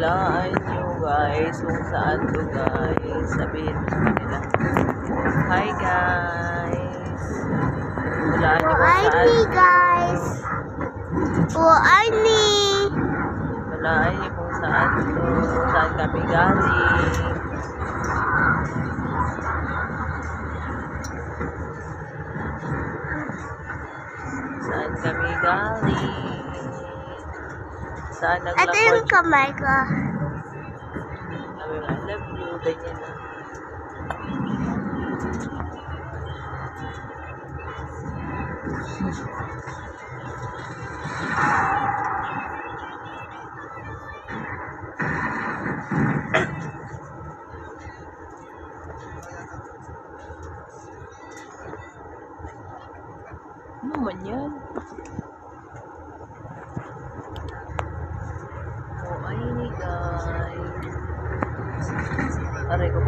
Hulaan nyo guys kung saan to guys. Sabihin mo sa kanila. Hi guys. Hulaan nyo kung saan. Guys. Hulaan ni. Hulaan nyo kung saan to. Saan kami galing. Saan kami galing. Saan Ito yung naglakad. kamay ko. Sabi nga, I love you. Ganyan na. Ano man yan? Oh, ay ni guys. Aray ko.